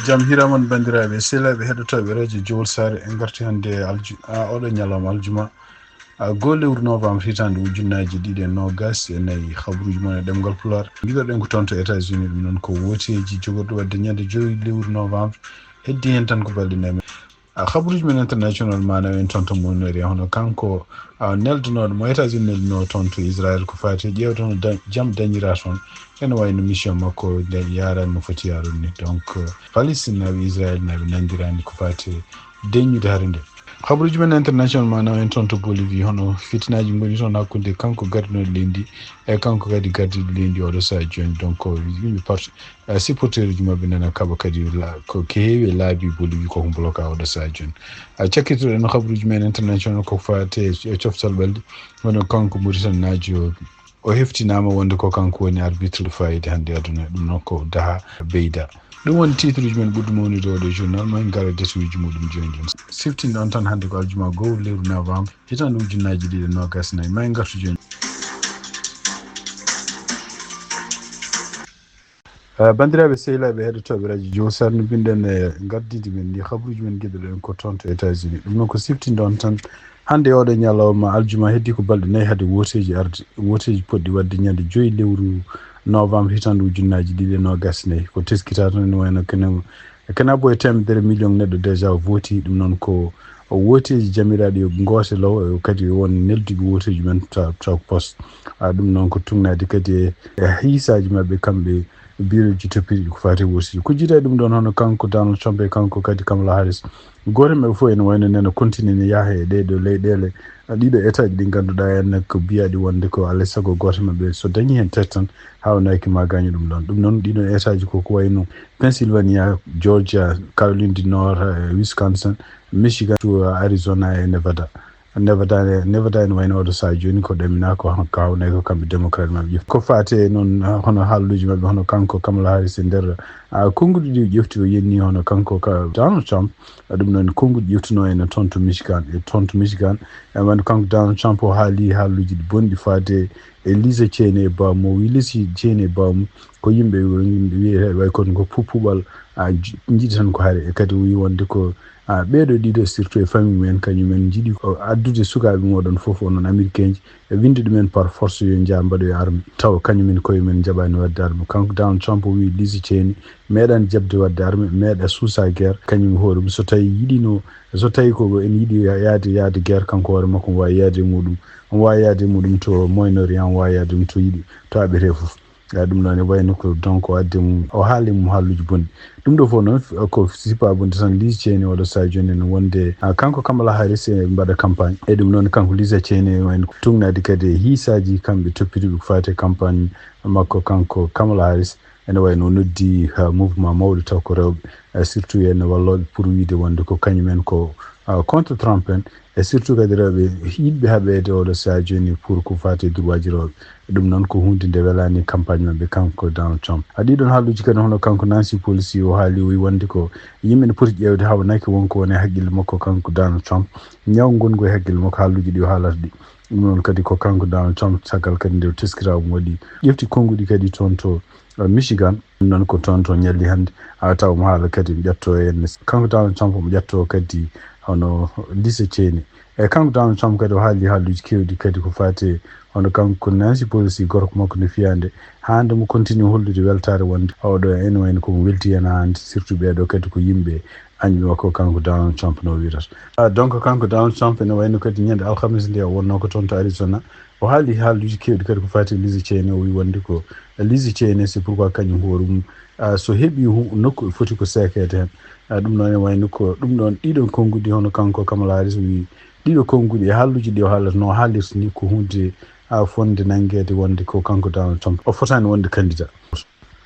jam hiraman bandiraɓe sehlaɓe heɗotoɓe radio jowol sare en garti hande oɗo ñalawma aljuma go lewru novembre hitande ujunnaji ɗiɗi e nogas e nayyi habruji mon e ɗemgal Pulaar giɗoɗen ko toon to États-Unis ɗum noon ko woteji jogorɗo wadde ñande 5 lewru novembre heddi hen tan ko balɗe nayyi habruji men international manaw en toon to monori hono kanko neldonoɗo mo États-Unis neldino toon to Israël ko fati ƴewde hono jaam dañira toon ene wayno mission makko nde yarani no foti yaronni donc Palestine naɓe Israël naɓe nandirani ko fati deññude hare nde habruji men international manaw en toon to Bolivie hono fitinaji goni toon hakkude kanko gardinoɗo leydi e kanko kadi gardiɗo leydi oɗo saha joni donc yimɓe supporteur uji mabɓe nana kaɓa kadi ko heewi laabi Bolivie koko bloqué oɗo saha joni cakkitoɗen habruji men international koko fate e coftal ɓalɗe hono kanko Mauritanie najo o heftinama wonde ko kanko woni arbitre fayide hande aduna ɗum noon ko daha beyda ɗum woni titre uji men ɓurɗo mawnude oɗo journal ma en gara desuji muɗum joni joni siftin ɗon tan hande ko aljuma goho lewru novembre hitande ujunnaji ɗiɗi e nogas nayyi ma en gartu joni bandiraɓe sehlaɓe heɗotoɓe radio jowol sare no binɗen e gardidi men ndi habruji men gueɗoɗen ko toon to États-Unis ɗum noon ko siftinɗon tan hande oɗo ñalawma aljuma heddi ko balɗe nayyi haade woteji poɗɗi wadde ñande 5 lewru novembre hitande ujunnaji ɗiɗi e nogas nayyi ko teskita toon ene wayno kana boye temedere million neɗɗo déjà voti ɗum noon ko woteji jamiraɗi goose law kadi won nelduɓe woteji men taw poste ɗum noon ko tugnade kadi e hiisaji mabɓe kamɓe bureau ji toppitiɗi ko fati woteji ko jiita ɗum ɗon hono kanko Donald Trump e kanko kadi Kamala Harris goto mabɓe fof ene wayno nene continue ne yaaha e ɗeɗo leyɗele ɗiɗo état ji ɗi ganduɗa enne ko biyaɗi wonde ko alay saago goto mabɓe so dañi hen tête tan hawnaki ma gaña ɗum ɗon ɗum noon ɗiɗo état ji koko wayno Pennsylvania, Georgia, Caroline du Nord, Wisconsin, Michigan, Arizona e Nevada ene wayno oɗo saha joni ko ɗamina ko hawnay ko kamɓe démocrate mabɓe ko fate noon hono haalluji mabɓe hono kanko Kamala Harris e nder konnguɗi ɗi ƴefti o yenni hono kanko Donald Trump ɗum noon konnguɗi ƴeftuno ene toon to Michigan e wano kanko Donald Trump o haali haalluji ɗi bonɗi fade e Lisa Cheney e bawmo o wi Lisa Cheney e bawmo ko yimɓe wiye way kono ko puɓɓuɓal jiiɗi tan ko haare e kadi o wi wonde ko ɓeɗo ɗiɗo surtout e famille mumen kañumen jiiɗi addude sukaɓe moɗon foof onon américain ji e winde ɗumen par force yo jaa mbaɗoye arme taw kañumen koyemen jaɓani wadde arme kanko Donald Trump o wi Lisa Cheney meeɗani jabde wadde arme meeɗa suusa guerre kañum hoore mum so tawi yiɗino so tawi ko en yiiɗi yaade guerre kanko hoore makko wawi yaade muɗum on wawi yaade muɗum to Moyen-Orient on wawi yaade mum to yiɗi to aɓete foof ɗum ɗon e wayno ko donc o adde mum o haali mum haalluji bonɗi ɗum ɗo fof noon ko sipabunde tan Lisa Cheney oɗo saha joni ne wonde kanko Kamala Harris e mbaɗa campagne e ɗum noon kanko Lisa Cheney wayno tugnade kadi e hiisaji kamɓe toppitiɓe ko fate campagne makko kanko Kamala Harris ene wayno noddi mouvement mawɗo taw ko rewɓe surtout ene walloɓe pour wiide wonde ko kañumen ko contre Trump en e surtout kadi rewɓe yiɗɓe haɓede oɗo saha joni pour ko fate droit ji rewɓe ɗum noon ko hunde nde welani campagne mabɓe kanko Donald Trump ɗiɗon haalluji kadi hono kanko Nancy Pelosi o haali o wi wonde ko yimɓe ne poti ƴewde hawnaki wonko woni haqqille makko kanko Donald Trump ñaw gongo e haqqille makko haalluji ɗi o haalata ɗi ɗum noon kadi ko kanko Donald Trump caggal kadi nde teskirawo waɗi ƴefti konnguɗi kadi toon to Michigan ɗum noon ko toon to ñalli hannde taw mo haala kadi mi ƴetto henne kanko Donald Trump mo ƴetto kadi hono Lisa Cheney e kanko Donald Trump kadi o haali haalluji kewɗi kadi ko fate hono kanko Nancy Pelosi gorko makko no fiyande hande mo continue hollude weltare wonde oɗo ene wayno komo welti hen hande surtout ɓeɗo kadi ko yimɓe añɓe makko kanko Donald Trump no wirata donc kanko Donald Trump ene wayno kadi ñande alhamis nde o wonno ko toon to Arizona o haali haalluji kewɗi kadi ko fate Lisa Cheney o wi wonde ko Lisa Cheney c'est pourquoi kañum hoore mum so heeɓi nokku foti ko sekede hen ɗum noon ene wayno ko ɗum ɗon ɗiɗon konnguɗi hono kanko Kamala Harris wi ɗiɗo konnguɗi e haalluji ɗi o haalata no haalirta ni ko hunde fonde nanguede wonde ko kanko Donald Trump o fotani wonde candidat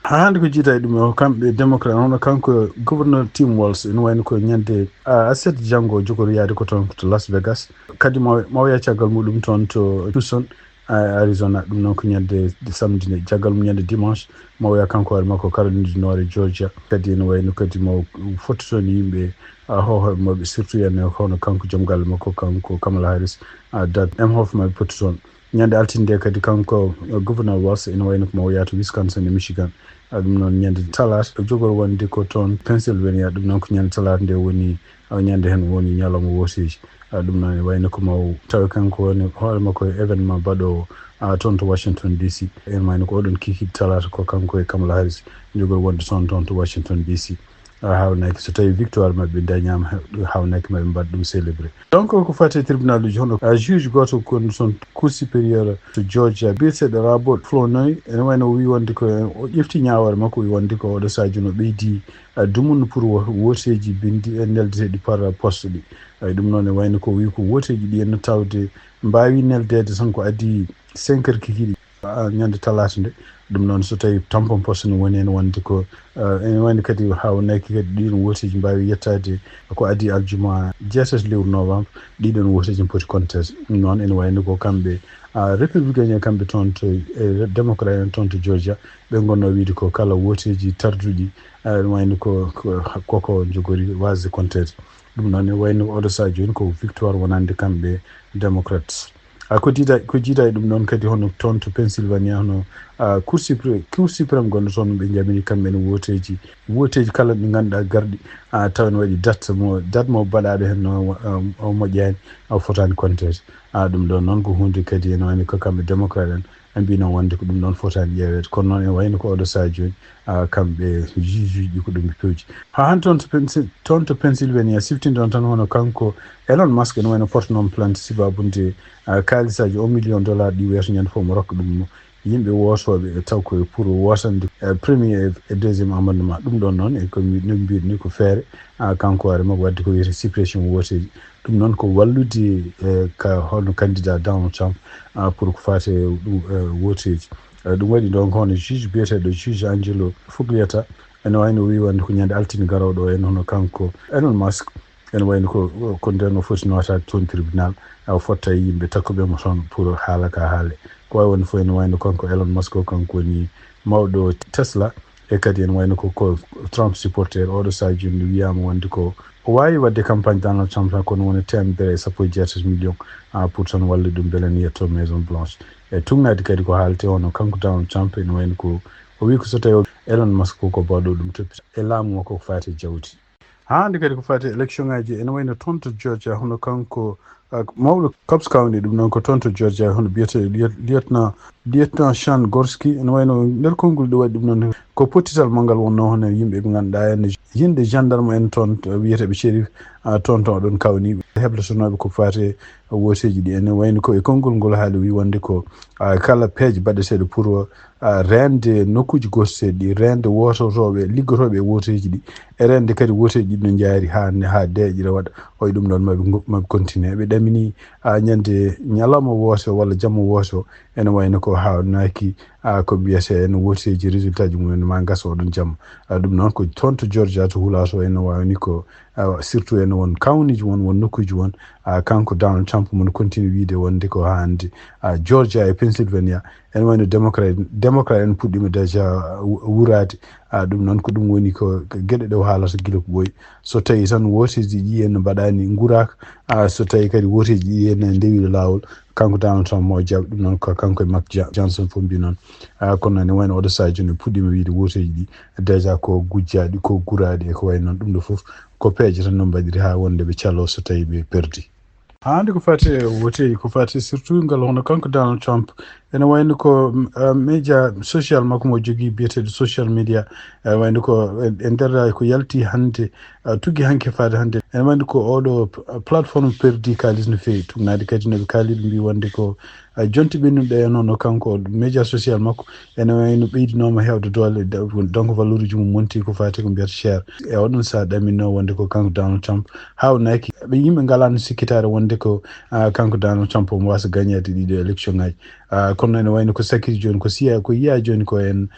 hande ko jiita e ɗum o kamɓe démocrate hono kanko gouverneur Tim Walz ene wayno ko ñande aset janggo jogoto yaade ko toon to Las Vegas kadi mawya caggal muɗum toon to Tucson Arizona ɗum noon ko ñande samedi ne caggal mum ñande dimanche mawya kanko hoore makko Caroline du Nord e Georgia kadi ene wayno kadi mo fottotoni yimɓe hohoɓe mabɓe surtout ene hono kanko joom galle makko kanko Kamala Harris date Emhoff mabɓe pottoton ñande altinde kadi kanko gouverneur Walz ene wayno ko mawo yaata Wisconsin e Michigan ɗum noon ñande talat jogor wonde ko toon Pennsylvania ɗum noon ko ñande talat nde woni ñande hen woni ñalawma woseji ɗum noon wayno ko maw tawi kanko woni hoore makko événement baɗowo toon to Washington DC en mayno ko oɗon kiki talata ko kanko e Kamala Harris jogor wonde toon to Washington DC hawnaki so tawi victoire mabɓe dañama hawnaki maɓe mbaɗa ɗum célébré donc ko fati tribunal uji hono juge goto kon son cour supérieur to Georgia biyeteɗo Robert Flournoy ene wayno wi wonde ko o ƴefti ñawore makko wi wonde ko oɗo sadio no ɓeydi dumunno pour woteji bindi e neldeteɗi par poste ɗi ɗum noon e wayno ko wi ko woteji ɗi henno tawde mbawi neldede tan ko adi 5 heures kikiɗi ñande talata nde ɗum noon so tawi tampon poste no woni hen wonde ko ene wayno kadi hawnaki kadi ɗiɗon woteji mbawi yettade ko adi aljuma 17 lewru novembre ɗiɗon woteji poti conteste ɗum noon ene wayno ko kamɓe républicain kamɓe toon to démocrate en toon to Georgia ɓe gonno wiide ko kala woteji tarduɗi ene wayno koko jogori wasde contede ɗum noon ene wayno oɗo saa joni ko victoire wonande kamɓe démocrates ko jiida e ɗum noon kadi hono toon to Pennsylvania hono cour suprême gonɗo toon ɓe jamini kamɓe ne woteji kala ɗi ganduɗa garɗi taw ne waɗi date mo baɗaɗo hen o moƴƴani o fotani contede ɗum ɗon noon ko hunde kadi ene wayno ko kamɓe démocrate en mbi noon wonde ko ɗum ɗon fotani ƴewede kono noon ene wayno ko oɗo saa joni kamɓe juge ɗi ko ɗum pewji ha han toon to Pennsylvania siftindon tan hono kanko Elon Musk ene wayno porte noon plainte sibabunde kaalisaji $1 million ɗi wiyata ñande fof mo rokka ɗum yimɓe wosoɓe taw koye pour wosande premier et deuxième amendement ɗum ɗon noon e ko mbiɗo ni ko feere kanko hoore makko wadde ko wiyete suppression woteji ɗum noon ko wallude ka holno candidat Donald Trump pour ko fate woteji ɗum waɗi donc hono juge biyeteɗo juge Angelo Fogliata ene wayno wi wonde ko ñande altine garoɗo en hono kanko Elon Musk ene wayno ko nden o foti notade toon tribunal fotta yimɓe takkuɓemo toon pour haala ka haale ko wawi wonde fof ene wayno kanko Elon Musk o kanko woni mawɗo Tesla e kadi ene wayno ko Trump supporter oɗo saa joni wiyama wonde ko o wawi wadde campagne Donald Trump tan kono woni 1.17 million pour tan wallude ɗum beele ne yetto Maison Blanche e tugnade kadi ko haalte hono kanko Donald Trump ene wayno ko o wi ko so tawi Elon Musk ko bawɗo ɗum toppita e laamu makko ko fati jawdi hande kadi ko fati élection ngaji ene wayno toon to Georgia hono kanko mawɗo Cobbs County ɗum noon ko toon to Georgia hono biyete lieutenant Sean Gorski ene wayno nder konngol ɗo waɗi ɗum noon ko pottital mangal wonno hono yimɓe ɓe ganduɗa ene yinde gendarme en toon wiyeteɓe shérif toon oɗon kawni heblotonoɓe ko fate woteji ɗi ene wayno ko e konngol ngol haali wi wonde ko kala peeje baɗeteɗo pour rende nokkuji gosteɗi ɗi rende wototoɓe liggotoɓe e woteji ɗi e rende kadi woteji ɗi no jaari ha deeƴira waɗa oye ɗum ɗon maɓe continue ɓe ɗamini ñande ñalawma woto walla jamma woto ene wayno ko hawnaki ko mbiyete ene woteji résultat ji mumen ma gasa oɗon jamma ɗum noon ko toon to Georgia to hulato ene wawni ko surtout ene won kawniji won nokkuji won kanko Donald Trump mon continue wiide wonde ko hande Georgia e Pennsylvania ene wayno démocrate en puɗɗima déjà wurade ɗum noon ko ɗum woni ko gueɗe ɗe haalata guila ko ɓooyi so tawi tan woteji ɗi en mbaɗani guraka so tawi kadi woteji ɗi en ndewi lawol kanko Donald Trump mo jaɓ ɗum noon ko kanko e Mark Johnson fof mbi noon kono ne wayno oɗo saa joni puɗɗima wiide woteji ɗi déjà ko gujjaɗi ko guraɗi e ko way noon ɗum ɗo fof ko peeje tan no mbaɗiri ha wonde ɓe callo so tawi ɓe perdi hande ko fati woteji ko fati surtout ngal hono kanko Donald Trump ene wayno ko média social makko mo jogui biyeteɗo social media wayno ko e nder ko yalti hande tugui hanke fade hande ene wayno ko oɗo plateforme perdi kalis no fewi tugnade kadi noɓe kaaliɗo mbi wonde ko jonti ɓennuɗe e noon kanko média social makko ene wayno ɓeydinoma hewde doole donc valeur uji mum monti ko fati ko mbiyata cher e oɗon sa ɗaminno wonde ko kanko Donald Trump hawnaki ɓe yimɓe ngalano sikkitare wonde ko kanko Donald Trump omo wasa gagnade ɗiɗo élection ngaji kono ene wayno ko sakiri joni ko yiya joni ko en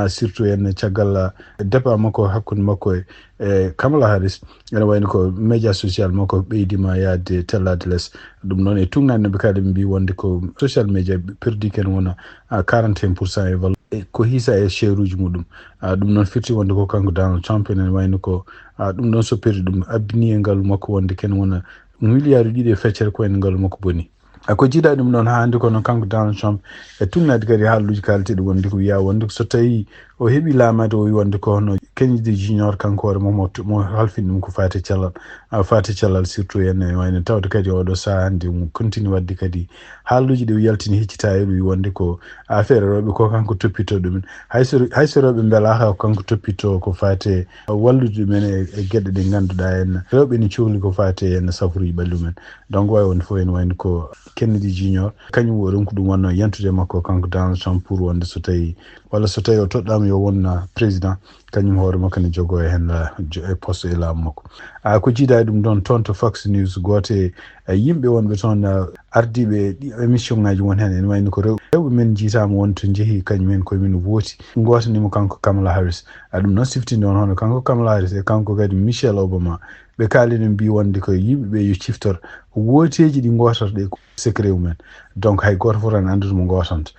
surtout en caggal débat makko hakkude makko e Kamala Harris ene wayno ko média social makko ɓeydima yaade tellade less ɗum noon e tugnade noɓe kaali ɓe mbi wonde ko social media perdi ken wona 41% e valeur ko hiisa e share uji muɗum ɗum noon firti wonde ko kanko Donald Trump ene wayno ko ɗum ɗon so perdi ɗum abbini e ngaalu makko wonde ken wona milliard ɗiɗi e feccere ko en ngaalu makko boni ko jiiɗa ɗum noon ha hande kono kanko Donald Trump e tugnade kadi haaluji kalteɗi wonde ko wiya wonde so tawi o heɓi laamade o wi wonde ko hono Kennedy Junior kanko hoore mo halfini ɗum ko fati cellal surtout ene wayno tawde kadi oɗo saha hannde mo continue wadde kadi haaluji ɗi o yaltini heccita e wi wonde ko affaire rewɓe ko kanko toppito ɗumen hayso rewɓe mbelaka ko kanko toppito ko fate wallude ɗumen e gueɗe ɗe ngannduɗa en rewɓe ne cohli ko fate en safaruji ɓallumen donc wawi wonde fof ene wayno ko Kennedy Junior kañum o ronku ɗum wonno yantude makko kanko Donald Trump pour wonde so tawi walla so tawi o toɗɗama yo wonna président kañum hoore makko ne jogo e hen e poste e laamu makko ko jiida ɗum ɗon toon to Fox News goote yimɓe wonɓe toon ardiɓe émission ngaji won hen ene wayno ko rewɓe men jiitama wonto jeehi kañumen koyemen wooti gotanimo kanko Kamala Harris ɗum noon siftinde on hono kanko Kamala Harris e kanko kadi Michelle Obama ɓe kaalino mbi wonde ko yimɓeɓe yo ciftor wooteji ɗi gotorɗe secret mumen donc hay goto fof tan andude mo gotanta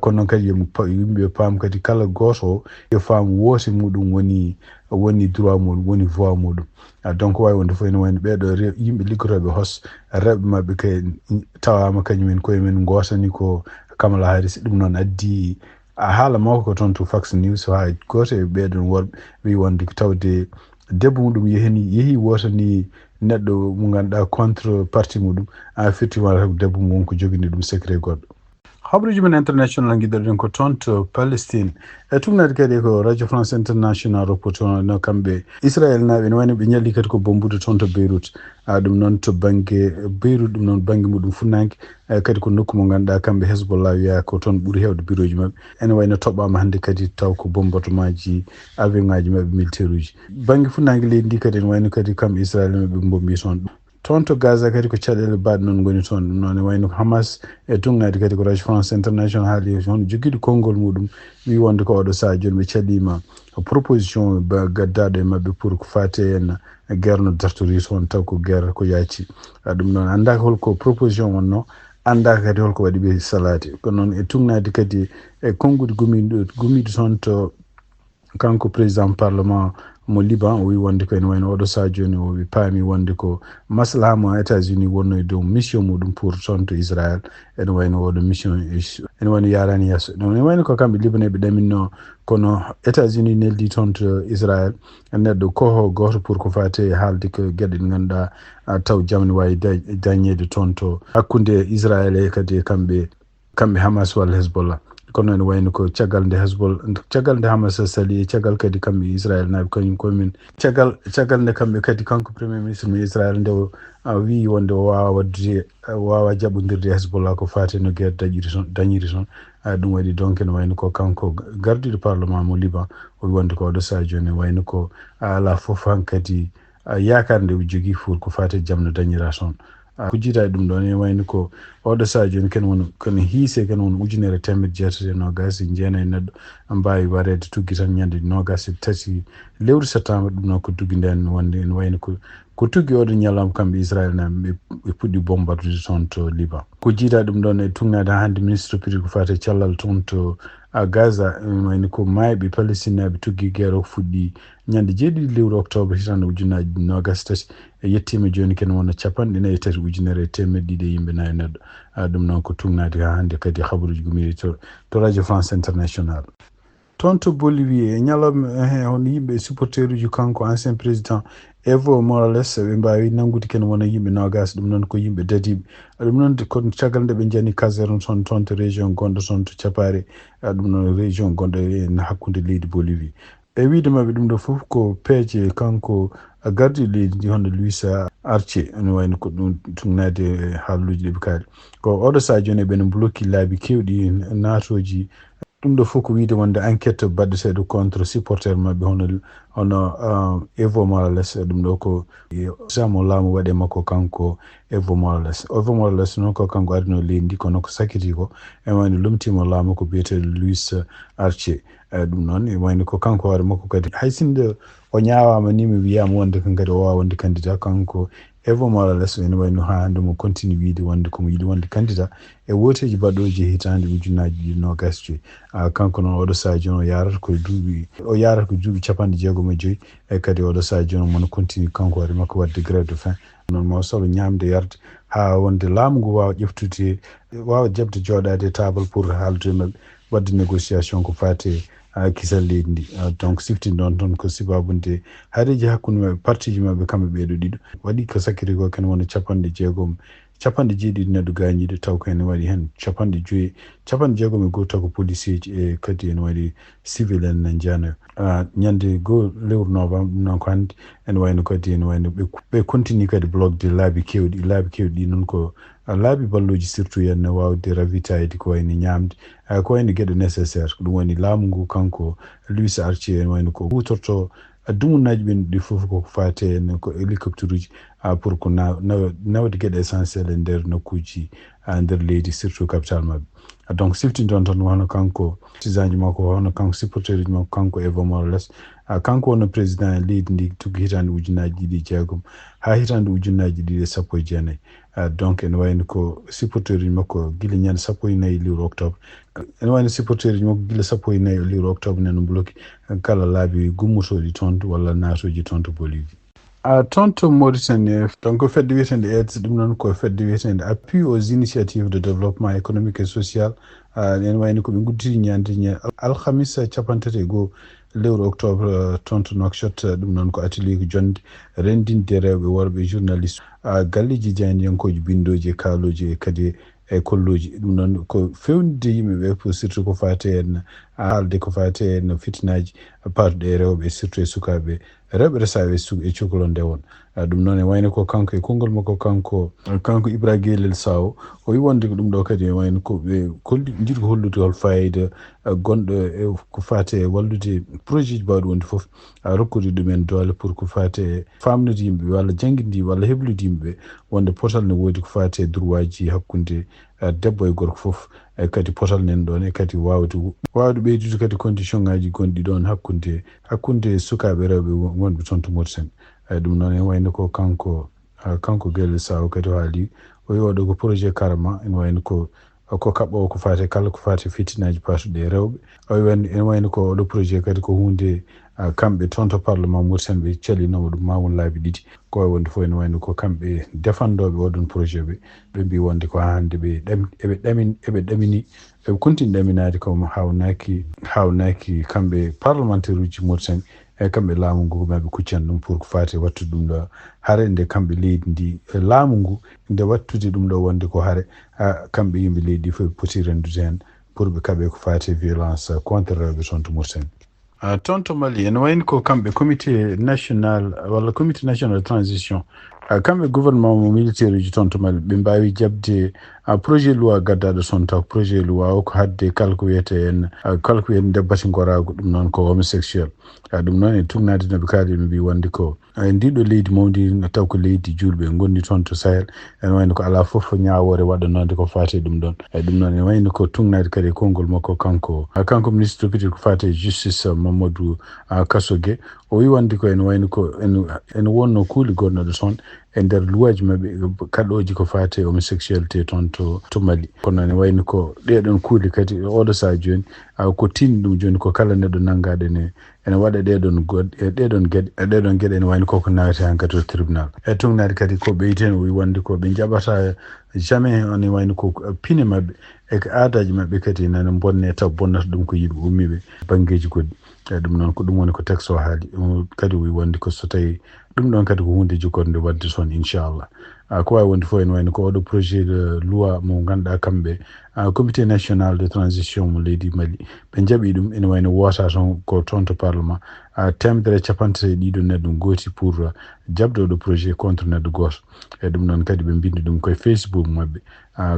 kono noon kadi yimɓe paam kadi kala goto o yo faam woote muɗum woni droit muɗum woni voix muɗum donc wawi wonde fof ene wayno ɓeɗo yimɓe liggotoɓe hoos rewɓe mabɓe kay tawama kañumen koyemen gotani ko Kamala Harris ɗum noon addi haala mawko ko toon to Fox News ha goto e ɓeɗon worɓe wi wonde tawde debbo muɗum yeehi wotani neɗɗo mo ganduɗa contre parti muɗum effectivement debbo mum wonko jogini ɗum secret goɗɗo habruji men international guiɗirɗen ko toon to Palestine e tumnade kadi ko Radio France International reporter no kamɓe Israel naɓe ne wayno ɓe ñalli kadi ko bombude toon to Beirut ɗum noon to banggue Beirut ɗum noon banggue muɗum funnangue kadi ko nokku mo ganduɗa kamɓe Hezbollah wiya ko toon ɓuuri hewde bureau ji mabɓe ene wayno toɓɓama hannde kadi taw ko bombardement ji avion ngaji mabɓe militaire uji banggue funnangue leydi ndi kadi ene wayno kadi kamɓe Israel ɓe bombi toon to Gaza kadi ko caɗele baɗe noon goni toon ɗum noon e wayno Hamas e tungnade kadi ko Radio France International haali hono joguiɗo konngol muɗum wi wonde ko oɗo saha joni ɓe caɗima proposition gaddaɗo e mabɓe pour ko fate en guerre no dartori toon taw ko guerre ko yaaci ɗum noon andaka holko proposition wonno andaka kadi holko waɗi ɓe salade kono noon e tungnade kadi e konngude gumiɗo toon to kanko président parlement mo Liban o wi wonde ko ene wayno oɗo saha joni o wi paami wonde ko maslaha mo États-Unis wonno e dow mission muɗum pour toon to Israël ene wayno oɗo mission ene wayno yarani yesso ɗum ene wayno ko kamɓe libaneɓe ɗaminno kono États-Unis neldi toon to Israël neɗɗo koho goto pour ko fate haalde ko gueɗe ɗe ganduɗa taw jaam ne wawi dañede toon to hakkude Israël e kadi kamɓe Hamas walla Hezbollah kono ene wayno ko caggal nde Hamas sali e caggal kadi kamɓe Israël naɓe kañum koyemen caggal nde kamɓe kadi kanko premier ministre mo Israël nde wi wonde o wawa jaɓodirde Hezbollah ko fate no guerre dañiri toon ɗum waɗi donc ene wayno ko kanko gardiɗo parlement mo Liban o wi wonde ko oɗo saha joni wayno ko ala foof han kadi yakar nde o jogui pour ko fate jaam no dañira toon ko jiita ɗum ɗon ene wayno ko oɗo saha joni kono hiise ken won 1990 neɗɗo mbawi warede tuggi tan ñande 23 lewru septembre ɗum noon ko tuggi nden wonde ene wayno ko tuggi oɗo ñalawma kamɓe Israël naɓe ɓe puɗɗi bombardude toon to Liban ko jiita ɗum ɗon e tugnade ha hannde ministre public ko fate cellal toon to Gaza ene wayno ko mayɓe Palestine naɓe tuggi guerre o fuɗɗi ñande 7 lewru octobre hitande 2023 e yettima joni ken wona 43 ujunere e temedde yimɓe nayi neɗɗo ɗum noon ko tugnade ha hannde kadi habaruji gumiɗi to Radio France International toon to Bolivie e ñalawma hono yimɓe supporter uji kanko ancien président Evo Morales ɓe mbawi nangude ken wona yimɓe nogas ɗum noon ko yimɓe dadiɓe ɗum noon ko caggal nde ɓe jani caserne toon to région gonɗo toon to Capare ɗum noon région gonɗo en hakkude leydi Bolivie e wiide mabɓe ɗum ɗo fof ko peeje kanko gardiɗo leydi ndi hono Luis Arce ene wayno ko ɗum tugnade haaluji ɗeɓe kaali ko oɗo saha joni ɓene bloqué laabi kewɗi natoji ɗum ɗo fof ko wiide wonde enquête baddeteɗo contre supporter mabɓe hono Evo Morales ɗum ɗo ko samo laamu waɗe makko kanko Evo Morales noon ko kanko arino leydi ndi kono ko sakiti ko e wayno lomtimo laamu ko biyeteɗo Luis Arce ɗum noon e wayno ko kanko hoore makko kadi haysinde o ñawama ni mi wiyama wonde kan kadi o wawa wonde candidat kanko Evo Morales ene wayno ha hande mo continue wiide wonde komo yiɗi wonde candidat e woteji baɗoji hitande 2025 kanko noon oɗo saha joni o yarata ko duuɓi 65 e kadi oɗo saha joni mono continue kanko hoore makko wadde grève de faim noon mo solo ñamde yarde ha wonde laamu ngu wawa jabde joɗade e table pour haaldude mabɓe wadde négociation ko fate kisal leydi ndi donc siftin ɗon toon ko sibabunde haɗeji hakkude parti maɓɓe kamɓe ɓeeɗo ɗiɗo waɗi ko sakkiri ko ken wona jeegom neɗɗo gañiɗo taw ko ene waɗi hen 60 taw ko policier ji e kadi ene waɗi civil en janoyo ñande goo lewru novembre ɗum noon ko hannde ene wayno kadi ene wayno ɓe continue kadi blogde laabi kewɗi ɗi noon ko laabi balloji surtout yen wawde ravitayde ko wayno ñamde ko wayno gueɗe nécessaire ko ɗum woni laamu ngu kanko Louis Artier ene wayno ko hutorto dumunaji ɓen ɗi fof koko fate en ko hélicoptère uji pour ko nawde gueɗe essentiel e nder nokkuji nder leydi surtout capital mabɓe donc siftinton toon hono kanko tisanji makko hono kanko supporteur uji makko kanko Evo Morales kanko wonno président e leydi ndi tuggi hitande 2016 ha hitande 2019 donc ene wayno ko supporteur uji makko guila ñande 14 lewru octobre ene wayno supporteur uji makko guila 14 lewru octobre neno bloqué kala laabi gummotoɗi toon walla naatoji toon to Bolivie toon to Mauritanie donc fedde wiyetende aids ɗum noon ko fedde wiyetende appui aux initiatives de développement économique et social ene wayno koɓe gudditi ñande alhamisa 31 lewru octobre toon to Nouakchott ɗum noon ko atelier ko jonde rendinde rewɓe worɓe journaliste galleji jayniyankoji bindoji e kaaloji e kadi e kolloji ɗum noon ko fewnide yimɓeɓe pour surtout ko fate en haalde ko fate en fitnaji parɗe e rewɓe surtout e sukaɓe rewɓe resaɓe e cukalon nde won ɗum noon e wayno ko kanko e konngol makko kanko Ibra Guelel Saw o wi wonde ko ɗum ɗo kadi e wayno ko ɓe jiɗi ko hollude hol fayida gonɗo e ko fate e wallude projet ji bawɗi wonde foof rokkude ɗumen doole pour ko fate famnude yimɓeɓe walla jangguinde walla heblude yimɓeɓe wonde potal ne woodi ko fate droit ji hakkude debbo e gorko foof e kadi potal nen ɗon e kadi wawde ɓeydude kadi condition ngaji gonɗi ɗon hakkunde sukaɓe rewɓe wonɓe toon to Mauritanie ɗum noon en wayno ko kanko Guelel Saw kadi o haali o wi oɗo ko projet karma en wayno ko kaɓɓowo ko fate kala ko fate fitinaji patuɗe e rewɓe en wayno ko oɗo projet kadi ko hunde kamɓe toon to parlement Mauritanie ɓe calinomo ɗum mawon laabi ɗiɗi ko wonde fof ene wayno ko kamɓe défendoɓe oɗon projet ɓe mbi wonde ko hande eɓe ɗamini eɓe continue ɗaminade ko hawnaki kamɓe parlementaire uji Mauritanie e kamɓe laamu ngu maɓe kuccan ɗum pour ko fate wattude ɗum ɗo haare nde kamɓe leydi ndi laamu ngu nde wattude ɗum ɗo wonde ko haare kamɓe yimɓe leydi ɗi fof ɓe poti rendude hen pour ɓe kaɓe ko fate violence contre rewɓe toon to Mauritanie toon to Mali ene wayno ko kamɓe comité national de transition kamɓe gouvernement mo militaire uji toon to Mali ɓe mbawi jabde projet loi gaddaɗo toon taw projet loi o ko hadde kala ko wiyete debbati gorago ɗum noon ko homosexuel ɗum noon e tugnade noɓe kaali ɓe mbi wonde ko ndiɗo leydi mawdi taw ko leydi julɓe gondi toon to Sahel ene wayno ko ala foof ñawore waɗanode ko fate ɗum ɗon ɗum noon ene wayno ko tugnade kadi e konngol makko kanko ministre député ko fate justice Mamadou Kassogue o wi wonde ko ene wayno ko ene wonno kuuli gonnoɗo toon e nder luwaji maɓɓe kaɗoji ko fate homosexualité toon to Mali kono ene wayno ko ɗeɗon kuuli kadi oɗo saa joni ko tinni ɗum joni ko kala neɗɗo nangaɗo ene waɗa ɗeɗon gueɗe ene wayno koko nawete han kadi to tribunal e tugnade kadi ko ɓeyti hen o wi wonde ko ɓe jaɓata jamais ene wayno ko pine mabɓe e ko aadaji mabɓe kadi nane bonne taw bonnata ɗum ko yiɗi ummiɓe banggueji goɗɗi ɗum noon ko ɗum woni ko texte o haali kadi o wi wonde ko so tawi ɗum ɗon kadi ko hunde jogorde wadde toon inchallah ko wawi wonde fof ene wayno ko oɗo projet de loi mo ganduɗa kamɓe comité national de transition mo leydi Mali ɓe jaaɓi ɗum ene wayno wota toon ko toon to parlement 150 neɗɗo gooti pour jabde oɗo projet contre neɗɗo goto e ɗum noon kadi ɓe bindi ɗum koye Facebook mabɓe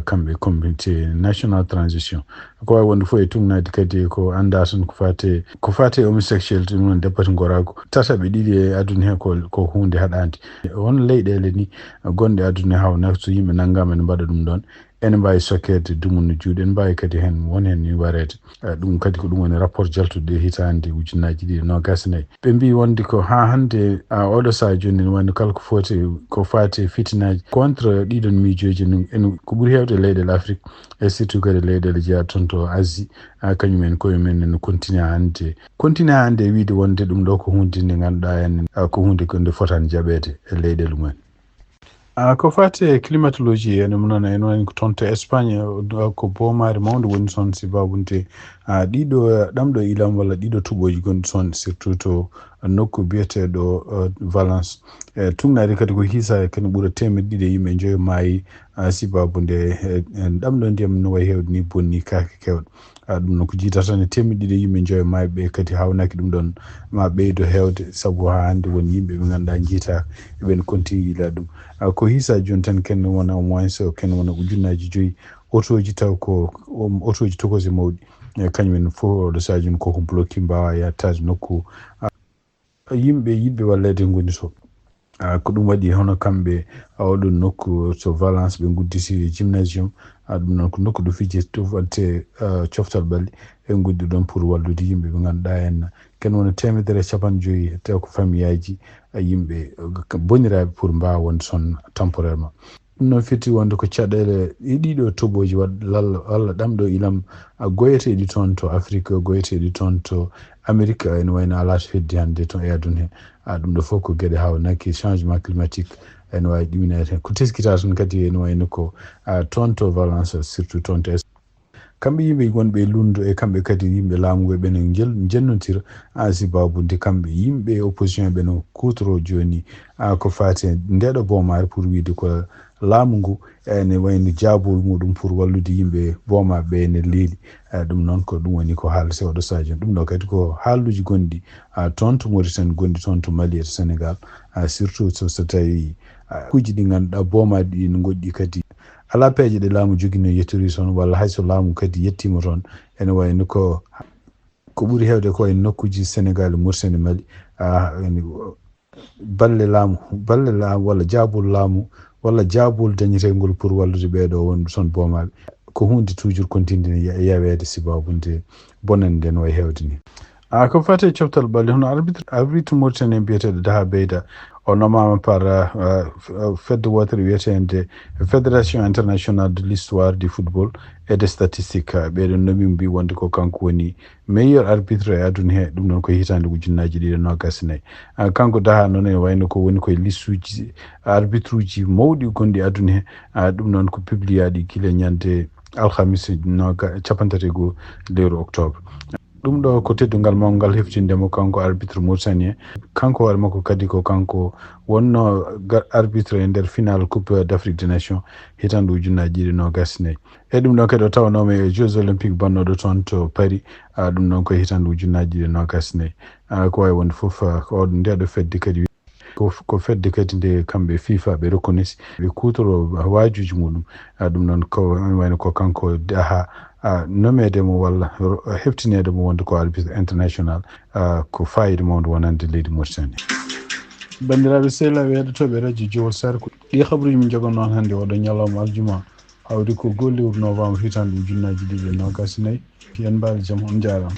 kamɓe comité national transition ko wawi wonde fof e tugnade kadi ko anda tan ko fate homosexualité ɗum noon debbati gorago tataɓe ɗiɗi e aduna he ko hunde haɗade won leyɗele ni gonɗe aduna hawnaka so yimɓe naggama ene mbaɗa ɗum ɗon ene mbawi sokkede dumunno juuɗe ene mbawi kadi hen won hen ni warede ɗum kadi ko ɗum woni rapport jaltude hitande 2024 ɓe mbi wonde ko ha hande oɗo saa joni ne wayno kala ko fate fitinaji contre ɗiɗon miijoji en ko ɓuuri hewde leyɗele Afrique e surtout kadi leyɗele jeeya toon to Asie kañumen koyemen ene continue hande wiide wonde ɗum ɗo ko hunde nde ganduɗa en ko hunde nde fotani jaɓede e leyɗele mumen ko fate climatology ene munana en wani ko tonto Espagne ko bomare mawde woni son sibabunte ɗiɗo ɗamɗo ilam walla ɗiɗo tuɓoji gonɗi son surtout to nokku biyeteɗo Valence tugnade kadi ko hisa kene ɓuura temedde ɗiɗi yimɓe joyi maayi sibabunde ɗamɗo ndiyam no wayi hewde ni bonni kake kewɗe ɗum noon ko jiita tan e temedde ɗiɗi yimɓe joyi maayi ɓe kadi hawnaki ɗum ɗon ma ɓeydo hewde sabu ha hande woni yimɓe ɓe ganduɗa jiita eɓen konti ila ɗum ko hisa joni tan ken wona au moins ken wona ujunnaji joyyi otoji taw ko otoji tokosi mawɗi kañumen fof oɗo saji joni koko bloqué mbawa yattade nokku yimɓe yiɗɓe wallede goni to ko ɗum waɗi hono kamɓe oɗon nokku to Valence ɓe gudditi gymnasium ɗum noon ko nokku ɗo fije to watte coftal ɓalli ɓe guddi ɗon pour wallude yimɓe ɓe ganduɗa en ken wona 150 taw ko famille aji yimɓe boniraɓe pour mbawa wonde toon temporairement ɗum noon firti wonde ko caɗele ɗiɗo toɓoji walla ɗamɗo ilam goyeteɗi toon to Afrique goyeteɗi toon to Amérique ene wayno ala to heddi hande to e aduna he ɗum ɗo fof ko gueɗe hawnaki changement climatique ene wawi ɗuminede hen ko teskita tan kadi ene wayno ko toon to Valence surtout toon to kamɓe yimɓe gonɓe lundu e kamɓe kadi yimɓe laamu ɓene jennotira sibabunde kamɓe yimɓe opposition ɓene kutoro joni ko fati ndeɗo bomare pour wiide ko laamu ngu ene wayno jaabol muɗum pour wallude yimɓe bomaɓe ene leeli ɗum noon ko ɗum woni ko haalate oɗo sadio ɗum ɗo kadi ko haalluji gonɗi toon to Mauritanie gonɗi toon to Mali e to Sénégal surtout so tawi kuuji ɗi ganduɗa bomaɗi ɗi no goɗɗi kadi ala peeje ɗe laamu joguino yettori toon walla hayso laamu kadi yettima toon ene wayno ko ɓuuri hewde ko e nokkuji Sénégal Mauritanie Mali balle laamu walla jaabol laamu walla jaabol dañetegol pour wallude ɓeɗo wonɓe toon bomaɓe ko hunde toujours continue yawede sibabunde bonande nde no wayi hewde ni ko fate coftal ɓalli hono arbitre Mauritanie biyeteɗo Daha Beyda o nommama par fedde wotere wiyetede Fédération internationale de l'histoire du football et des statistiques ɓeɗon nomi mbi wonde ko kanko woni meilleur arbitre e aduna he ɗum noon ko hitande ujunnaji ɗiɗi nogas nayyi kanko Daha noon ene wayno ko woni koye listuji arbitre uji mawɗi gonɗi aduna he ɗum noon ko publiyaɗi guila ñande alhamisa 31 lewru octobre ɗum ɗo ko teddungal mawgal heftindemo kanko arbitre Mauritanie kanko hoore makko kadi ko kanko wonno arbitre e nder final coupe d'Afrique des nations hitande ujunnaji ɗiɗi nogas nayyi e ɗum ɗon kadi o tawanoma e jeux olympique bannoɗo toon to Paris ɗum ɗon koye hitande ujunnaji ɗiɗi nogas nayyi ko wawi wonde foof ko ndeɗo fedde kadi ko fedde kadi nde kamɓe FIFA ɓe reconnaissy ɓe kutoro wajuji muɗum ɗum noon ko wayno ko kanko Daha nomedemo walla heftinedemo wonde ko arbitre international ko fayida mawde wonande leydi Mauritanie bandiraɓe sehlaɓe heɗotoɓe radio Jowol Sar ɗi habaruji min jogon noon hannde oɗo ñalawma aljuma hawri ko gol lewru novembre hitande ujunnaji ɗiɗi e nogas nayyi yen mbaɗi jaam on jarama